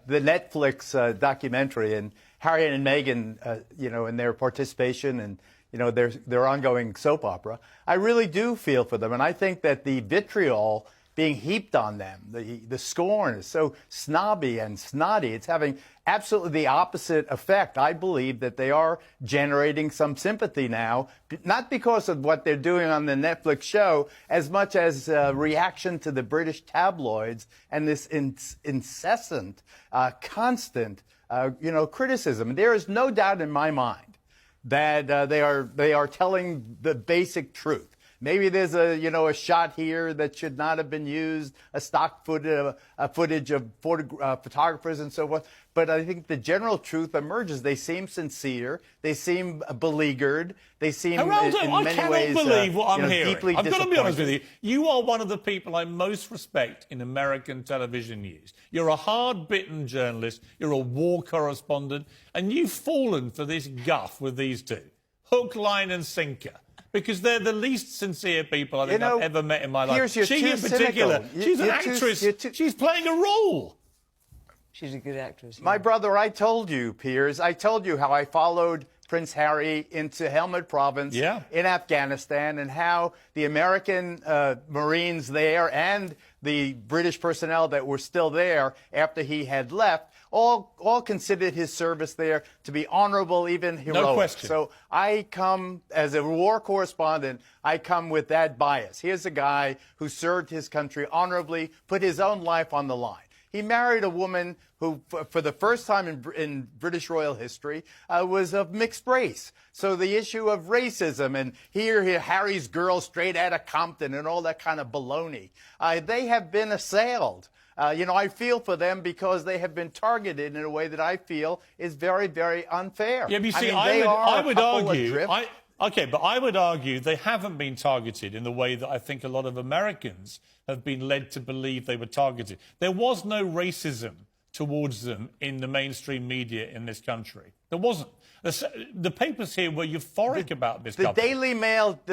The Netflix documentary and Harry and Meghan, and their participation and, their ongoing soap opera, I really do feel for them. And I think that the vitriol being heaped on them, the scorn is so snobby and snotty. It's having absolutely the opposite effect. I believe that they are generating some sympathy now, not because of what they're doing on the Netflix show, as much as reaction to the British tabloids and this incessant, constant, criticism. There is no doubt in my mind that they are telling the basic truth. Maybe there's a shot here that should not have been used, a stock footage of photographers and so forth. But I think the general truth emerges. They seem sincere. They seem beleaguered. They seem, Geraldo, in many ways, I cannot believe what I'm hearing. Deeply I've got to be honest with disappointed. you. You are one of the people I most respect in American television news. You're a hard-bitten journalist. You're a war correspondent. And you've fallen for this guff with these two. Hook, line and sinker. Because they're the least sincere people I think I've ever met in my life. She in particular, she's an actress. She's playing a role. She's a good actress. Yeah. My brother, I told you, Piers, I told you how I followed Prince Harry into Helmand Province in Afghanistan and how the American Marines there and the British personnel that were still there after he had left all considered his service there to be honorable, even heroic. No question. So I come, as a war correspondent, I come with that bias. Here's a guy who served his country honorably, put his own life on the line. He married a woman who, for the first time in British royal history, was of mixed race. So the issue of racism and here Harry's girl straight out of Compton and all that kind of baloney, they have been assailed. I feel for them because they have been targeted in a way that I feel is very, very unfair. Yeah, but you see, I would argue they haven't been targeted in the way that I think a lot of Americans have been led to believe they were targeted. There was no racism towards them in the mainstream media in this country. There wasn't. The papers here were euphoric about this couple. The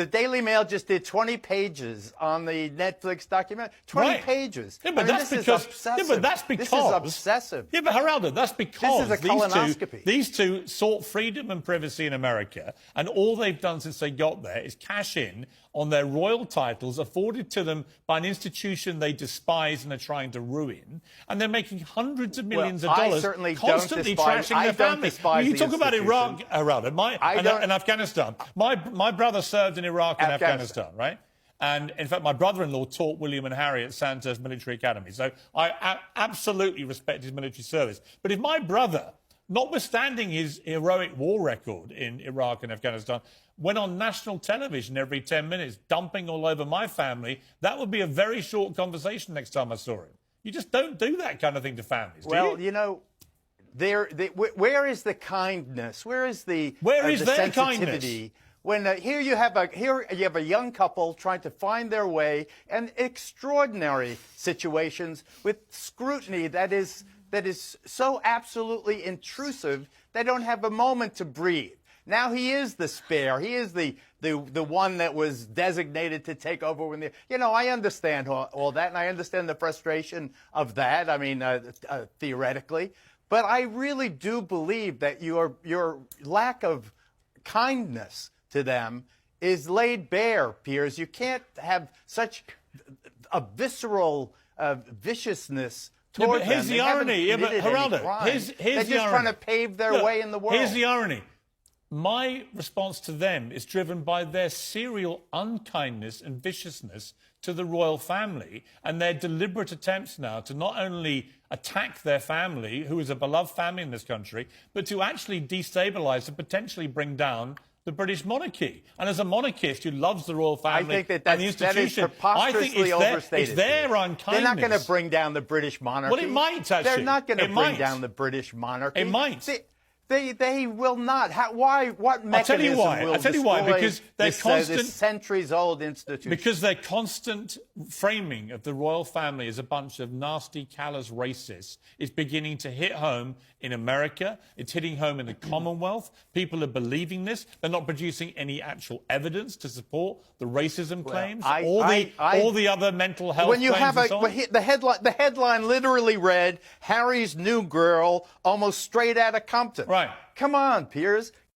Daily Mail just did 20 pages on the Netflix documentary. 20 pages. Yeah, but that's because. Obsessive. Yeah, but that's because. This is obsessive. Yeah, but Geraldo, that's because this is a colonoscopy. These two sought freedom and privacy in America, and all they've done since they got there is cash in on their royal titles afforded to them by an institution they despise and are trying to ruin, and they're making hundreds of millions of dollars constantly trashing their family. You talk about Iraq, Geraldo, and Afghanistan. My brother served in Iraq and Afghanistan, right? And, in fact, my brother-in-law taught William and Harry at Sandhurst Military Academy. So I absolutely respect his military service. But if my brother, notwithstanding his heroic war record in Iraq and Afghanistan, went on national television every 10 minutes, dumping all over my family, that would be a very short conversation next time I saw him. You just don't do that kind of thing to families, do you? Well, where is the kindness? Where is the their sensitivity? kindness? When here you have a young couple trying to find their way, and extraordinary situations with scrutiny that is so absolutely intrusive they don't have a moment to breathe. Now he is the spare. He is the one that was designated to take over when I understand all that, and I understand the frustration of that. I mean, theoretically. But I really do believe that your lack of kindness to them is laid bare, Piers. You can't have such a visceral viciousness toward them. Here's the irony. Geraldo, they're just trying to pave their way in the world. Here's the irony. My response to them is driven by their serial unkindness and viciousness to the royal family and their deliberate attempts now to not only attack their family, who is a beloved family in this country, but to actually destabilise and potentially bring down the British monarchy. And as a monarchist who loves the royal family and the institution, that is preposterously overstated. It's their unkindness. They're not going to bring down the British monarchy. Well, it might, actually. They're not going to bring down the British monarchy. It might. They will not. Why? What mechanism I'll tell you why. will I'll tell you why. destroy Because they're constant. this centuries-old institution. Because their constant framing of the royal family as a bunch of nasty, callous racists is beginning to hit home in America. It's hitting home in the Commonwealth. People are believing this. They're not producing any actual evidence to support the racism claims, all the other mental health when you claims. have the headline literally read Harry's new girl almost straight out of Compton. Right. Come on, Piers.